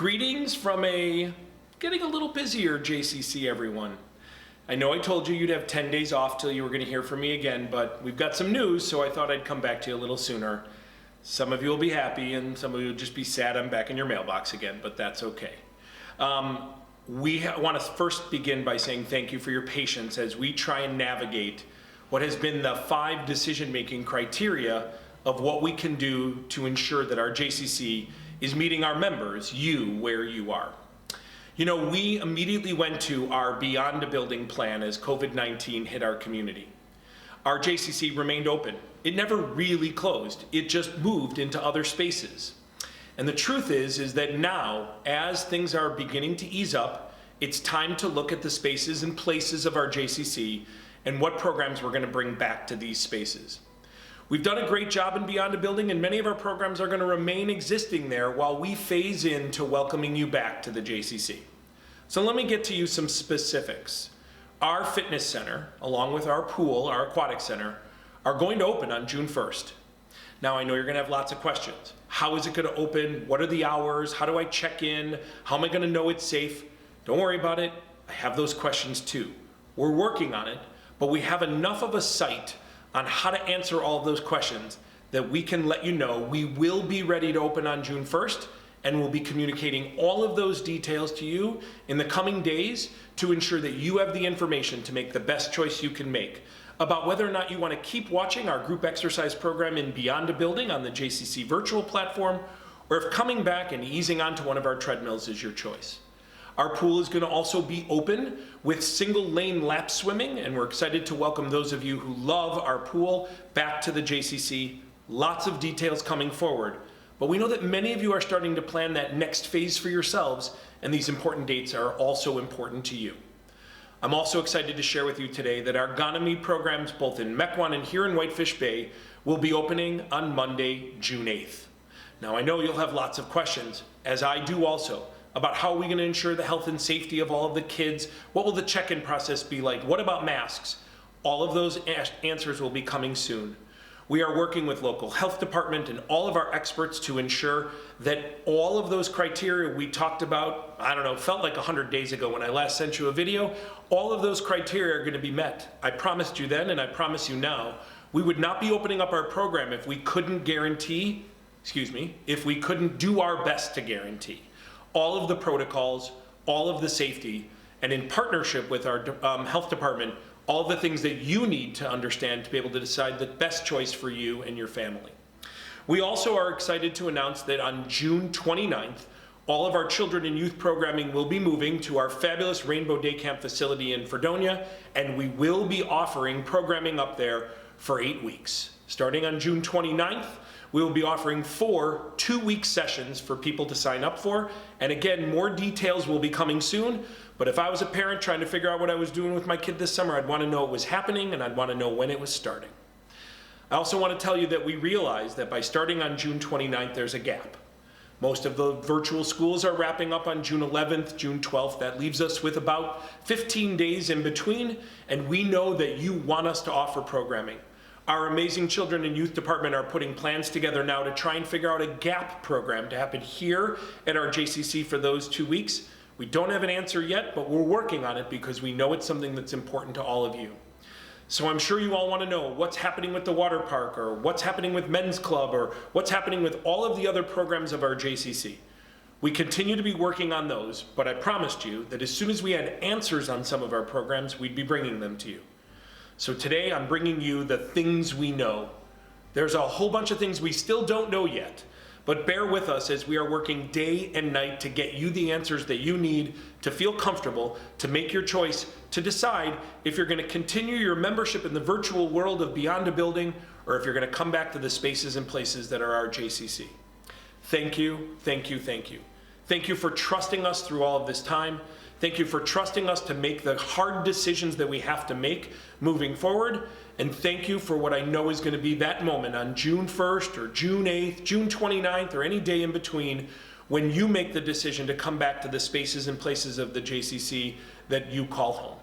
Greetings from a getting a little busier JCC, everyone. I know I told you you'd have 10 days off till you were going to hear from me again, but we've got some news, so I thought I'd come back to you a little sooner. Some of you will be happy and some of you will just be sad I'm back in your mailbox again, but that's okay. We want to first begin by saying thank you for your patience as we try and navigate what has been the 5 decision-making criteria of what we can do to ensure that our JCC is meeting our members, you, where you are. You know, we immediately went to our Beyond a Building plan as COVID-19 hit our community. Our JCC remained open. It never really closed. It just moved into other spaces. And the truth is that now, as things are beginning to ease up, it's time to look at the spaces and places of our JCC and what programs we're going to bring back to these spaces. We've done a great job in Beyond a Building, and many of our programs are going to remain existing there while we phase into welcoming you back to the JCC. So let me get to you some specifics. Our fitness center, along with our pool, our aquatic center, are going to open on June 1st. Now I know you're going to have lots of questions. How is it going to open? What are the hours? How do I check in? How am I going to know it's safe? Don't worry about it. I have those questions too. We're working on it, but we have enough of a site on how to answer all of those questions that we can let you know we will be ready to open on June 1st, and we'll be communicating all of those details to you in the coming days to ensure that you have the information to make the best choice you can make about whether or not you want to keep watching our group exercise program in Beyond a Building on the JCC virtual platform, or if coming back and easing onto one of our treadmills is your choice. Our pool is going to also be open with single lane lap swimming, and we're excited to welcome those of you who love our pool back to the JCC. Lots of details coming forward, but we know that many of you are starting to plan that next phase for yourselves, and these important dates are also important to you. I'm also excited to share with you today that our Ganami programs both in Mequon and here in Whitefish Bay will be opening on Monday, June 8th. Now I know you'll have lots of questions, as I do also, about how are we going to ensure the health and safety of all of the kids? What will the check-in process be like? What about masks? All of those answers will be coming soon. We are working with local health department and all of our experts to ensure that all of those criteria we talked about, I don't know, felt like 100 days ago when I last sent you a video, all of those criteria are going to be met. I promised you then, and I promise you now, we would not be opening up our program if we couldn't guarantee, if we couldn't do our best to guarantee all of the protocols, all of the safety, and in partnership with our health department, all of the things that you need to understand to be able to decide the best choice for you and your family. We also are excited to announce that on June 29th, all of our children and youth programming will be moving to our fabulous Rainbow Day Camp facility in Fredonia, and we will be offering programming up there for 8 weeks. Starting on June 29th, we will be offering 4 2-week sessions for people to sign up for. And again, more details will be coming soon. But if I was a parent trying to figure out what I was doing with my kid this summer, I'd want to know it was happening and I'd want to know when it was starting. I also want to tell you that we realize that by starting on June 29th, there's a gap. Most of the virtual schools are wrapping up on June 11th, June 12th. That leaves us with about 15 days in between, and we know that you want us to offer programming. Our amazing children and youth department are putting plans together now to try and figure out a gap program to happen here at our JCC for those 2 weeks. We don't have an answer yet, but we're working on it because we know it's something that's important to all of you. So I'm sure you all want to know what's happening with the water park, or what's happening with men's club, or what's happening with all of the other programs of our JCC. We continue to be working on those, but I promised you that as soon as we had answers on some of our programs, we'd be bringing them to you. So today I'm bringing you the things we know. There's a whole bunch of things we still don't know yet, but bear with us as we are working day and night to get you the answers that you need to feel comfortable, to make your choice, to decide if you're going to continue your membership in the virtual world of Beyond a Building, or if you're going to come back to the spaces and places that are our JCC. Thank you, thank you, thank you. Thank you for trusting us through all of this time. Thank you for trusting us to make the hard decisions that we have to make moving forward. And thank you for what I know is going to be that moment on June 1st or June 8th, June 29th, or any day in between when you make the decision to come back to the spaces and places of the JCC that you call home.